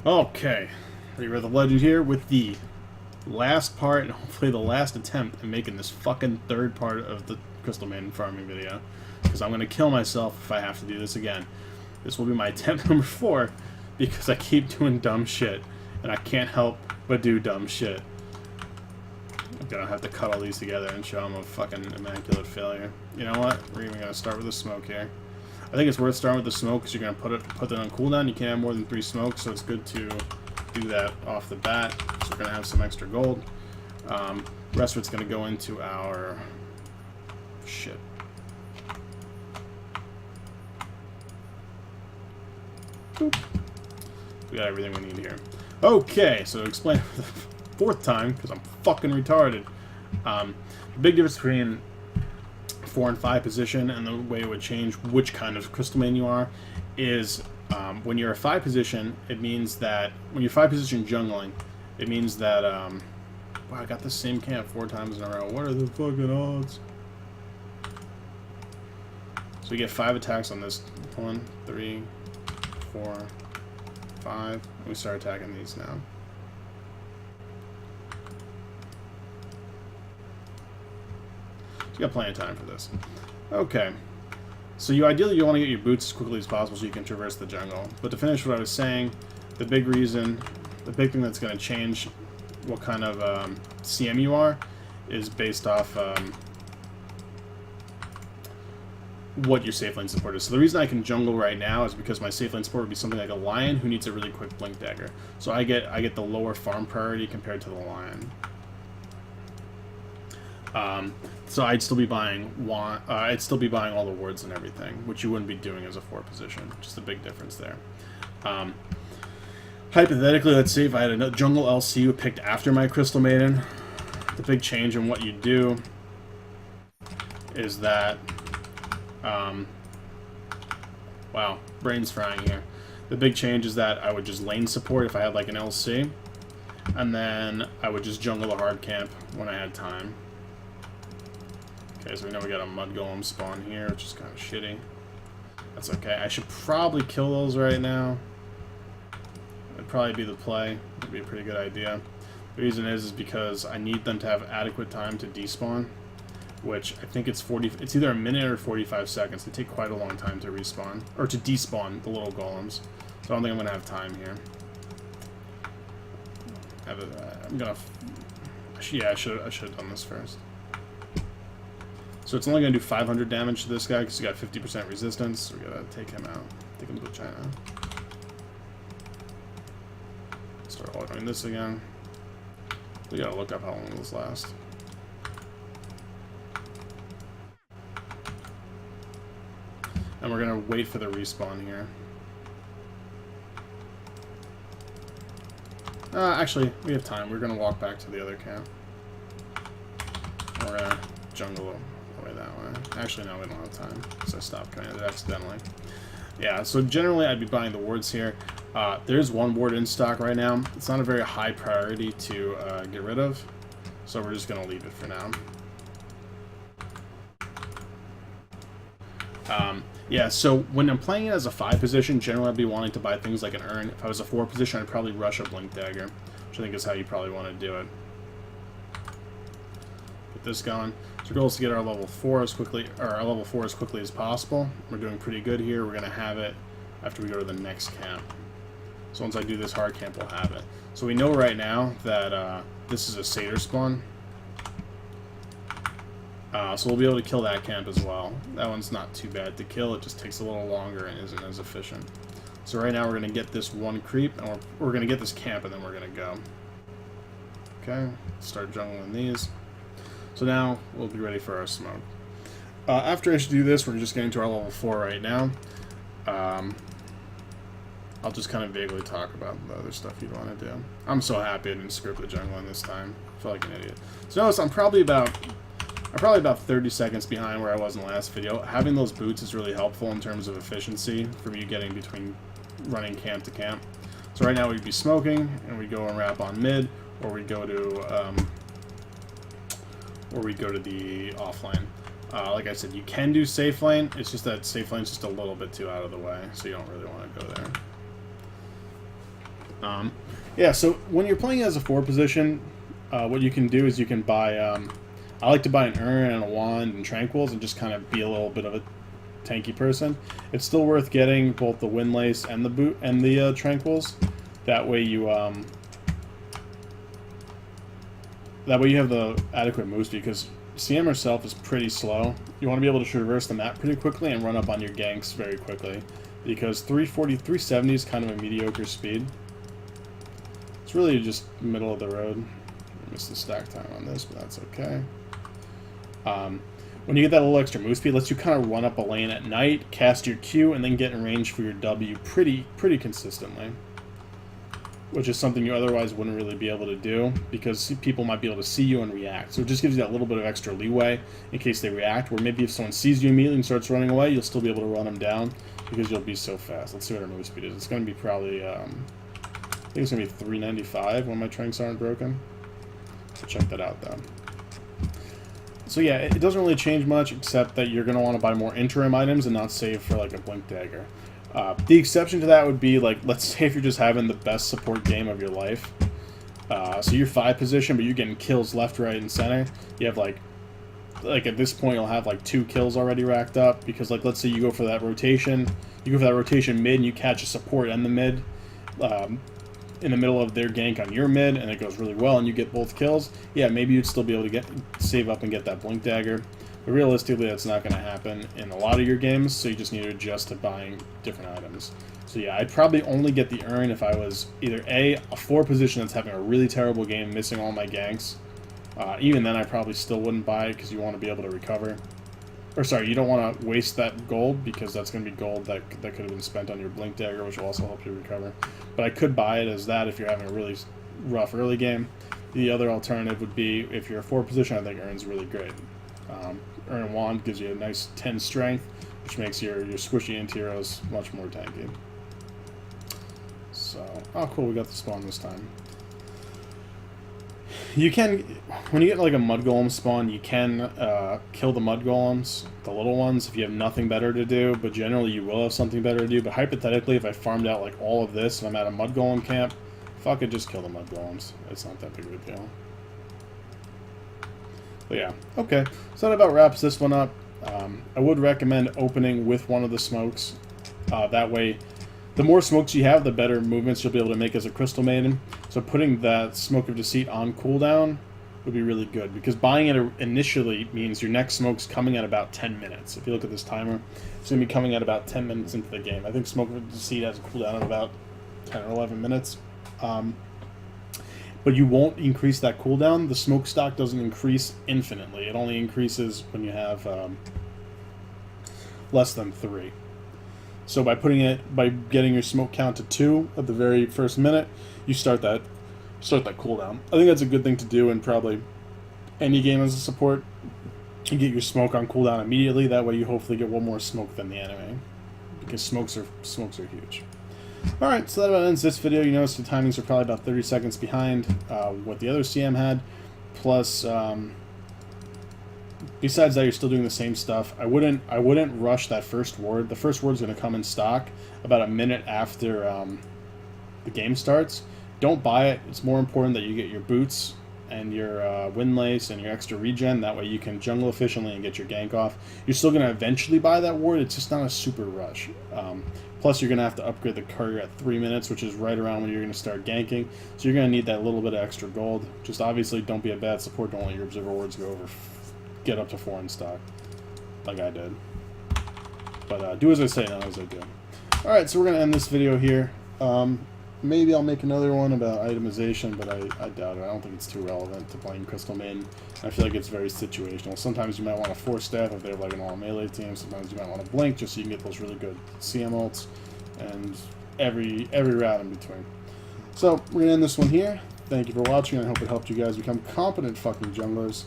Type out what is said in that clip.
Okay, Reaver the Legend here with the last part, and hopefully the last attempt at making this fucking third part of the Crystal Maiden farming video. Because I'm going to kill myself if I have to do this again. This will be my attempt number 4, because I keep doing dumb shit, and I can't help but do dumb shit. I'm going to have to cut all these together and show them a fucking immaculate failure. You know what? We're even going to start with the smoke here. I think it's worth starting with the smoke because you're going to put it on cooldown. You can't have more than 3 smokes, so it's good to do that off the bat. So we're going to have some extra gold. The rest of it's going to go into our... shit. Boop. We got everything we need here. Okay, so to explain for the 4th time, because I'm fucking retarded. The big difference between 4 and 5 position and the way it would change which kind of crystal main you are is when you're a 5 position, it means that when you're 5 position jungling, it means that wow, I got the same camp 4 times in a row. What are the fucking odds? So we get 5 attacks on this. 1, 3, 4, 5. We start attacking these now. So you got plenty of time for this. Okay. So ideally you want to get your boots as quickly as possible so you can traverse the jungle. But to finish what I was saying, the big thing that's going to change what kind of CM you are is based off what your safe lane support is. So the reason I can jungle right now is because my safe lane support would be something like a lion who needs a really quick blink dagger. So I get the lower farm priority compared to the lion. So I'd still be buying all the wards and everything, which you wouldn't be doing as a 4 position. Just a big difference there. Hypothetically, let's say if I had a jungle LC who picked after my Crystal Maiden, the big change in what you do is that, wow, brain's frying here. The big change is that I would just lane support if I had like an LC, and then I would just jungle a hard camp when I had time. Okay, so we know we got a mud golem spawn here, which is kind of shitty. That's okay. I should probably kill those right now. That'd probably be the play. It'd be a pretty good idea. The reason is because I need them to have adequate time to despawn, which I think it's either a minute or 45 seconds. They take quite a long time to respawn, or to despawn the little golems. So I don't think I'm gonna have time here. Yeah, I should have done this first. So it's only going to do 500 damage to this guy because he's got 50% resistance. So we gotta take him out. Take him to China. Start ordering this again. We gotta look up how long this lasts. And we're gonna wait for the respawn here. Actually, we have time. We're gonna walk back to the other camp. We're gonna jungle away that way. Actually, no, we don't have time, so I stopped coming it accidentally. Yeah, so generally I'd be buying the wards here. There's one ward in stock right now. It's not a very high priority to get rid of, so we're just going to leave it for now. Yeah, so when I'm playing it as a 5 position, generally I'd be wanting to buy things like an urn. If I was a 4 position, I'd probably rush a blink dagger, which I think is how you probably want to do it. Get this going. So our goal is to get our level 4 as quickly, as possible. We're doing pretty good here. We're going to have it after we go to the next camp. So once I do this hard camp, we'll have it. So we know right now that this is a satyr spawn. So we'll be able to kill that camp as well. That one's not too bad to kill. It just takes a little longer and isn't as efficient. So right now we're going to get this one creep, and we're going to get this camp, and then we're going to go. Okay, start jungling these. So now we'll be ready for our smoke. After I do this, we're just getting to our level 4 right now. I'll just kind of vaguely talk about the other stuff you'd want to do. I'm so happy I didn't screw up the jungling this time. I feel like an idiot. So notice I'm probably about 30 seconds behind where I was in the last video. Having those boots is really helpful in terms of efficiency for me getting between running camp to camp. So right now we'd be smoking, and we'd go and wrap on mid, or we'd go to the offlane. Like I said, you can do safe lane. It's just that safe lane's just a little bit too out of the way, so you don't really want to go there. Yeah, so when you're playing as a 4 position, what you can do is you can buy, I like to buy an urn and a wand and tranquils and just kind of be a little bit of a tanky person. It's still worth getting both the windlace and the boot and the tranquils. That way you have the adequate move speed, because CM herself is pretty slow. You want to be able to traverse the map pretty quickly and run up on your ganks very quickly, because 370 is kind of a mediocre speed. It's really just middle of the road. I missed the stack time on this, but that's okay. When you get that little extra move speed, it lets you kind of run up a lane at night, cast your Q, and then get in range for your W pretty consistently. Which is something you otherwise wouldn't really be able to do, because people might be able to see you and react. So it just gives you that little bit of extra leeway in case they react, where maybe if someone sees you immediately and starts running away, you'll still be able to run them down, because you'll be so fast. Let's see what our move speed is. It's going to be probably, I think it's going to be 395 when my tranks aren't broken. So check that out, though. So yeah, it doesn't really change much, except that you're going to want to buy more interim items and not save for like a blink dagger. The exception to that would be, like, let's say if you're just having the best support game of your life. So you're 5 position, but you're getting kills left, right, and center. You have like at this point you'll have like 2 kills already racked up, because like let's say you go for that rotation, mid and you catch a support and the mid in the middle of their gank on your mid, and it goes really well and you get both kills. Yeah, maybe you'd still be able to save up and get that blink dagger. But realistically, that's not going to happen in a lot of your games, so you just need to adjust to buying different items. So yeah, I'd probably only get the urn if I was either a 4 position that's having a really terrible game, missing all my ganks. Even then, I probably still wouldn't buy it, because you want to be able to recover. Or sorry, you don't want to waste that gold, because that's going to be gold that could have been spent on your blink dagger, which will also help you recover. But I could buy it as that if you're having a really rough early game. The other alternative would be, if you're a 4 position, I think urn's really great. Urn and Wand gives you a nice 10 strength, which makes your squishy anti-heroes much more tanky. So, oh cool, we got the spawn this time. You can, when you get like a mud golem spawn, you can kill the mud golems, the little ones, if you have nothing better to do, but generally you will have something better to do. But hypothetically, if I farmed out like all of this and I'm at a mud golem camp, fuck it, just kill the mud golems. It's not that big of a deal. But yeah, okay, so that about wraps this one up. I would recommend opening with one of the smokes. That way, the more smokes you have, the better movements you'll be able to make as a Crystal Maiden. So putting that Smoke of Deceit on cooldown would be really good, because buying it initially means your next smoke's coming at about 10 minutes. If you look at this timer, it's going to be coming at about 10 minutes into the game. I think Smoke of Deceit has a cooldown of about 10 or 11 minutes. But you won't increase that cooldown. The smoke stock doesn't increase infinitely. It only increases when you have less than 3. So by getting your smoke count to 2 at the very first minute, you start that cooldown. I think that's a good thing to do in probably any game as a support. You get your smoke on cooldown immediately. That way you hopefully get one more smoke than the enemy, because smokes are huge. Alright, so that about ends this video. You notice the timings are probably about 30 seconds behind what the other CM had. Plus, besides that, you're still doing the same stuff. I wouldn't rush that first ward. The first ward's going to come in stock about a minute after the game starts. Don't buy it. It's more important that you get your boots and your windlace and your extra regen. That way you can jungle efficiently and get your gank off. You're still going to eventually buy that ward. It's just not a super rush. Plus, you're going to have to upgrade the courier at 3 minutes, which is right around when you're going to start ganking. So you're going to need that little bit of extra gold. Just obviously don't be a bad support. Don't let your observer wards get up to 4 in stock, like I did. But do as I say, not as I do. Alright, so we're going to end this video here. Maybe I'll make another one about itemization, but I doubt it. I don't think it's too relevant to playing Crystal Maiden. I feel like it's very situational. Sometimes you might want to force staff if they have like an all-melee team. Sometimes you might want to blink just so you can get those really good CM ults, and every route in between. So, we're going to end this one here. Thank you for watching, and I hope it helped you guys become competent fucking junglers.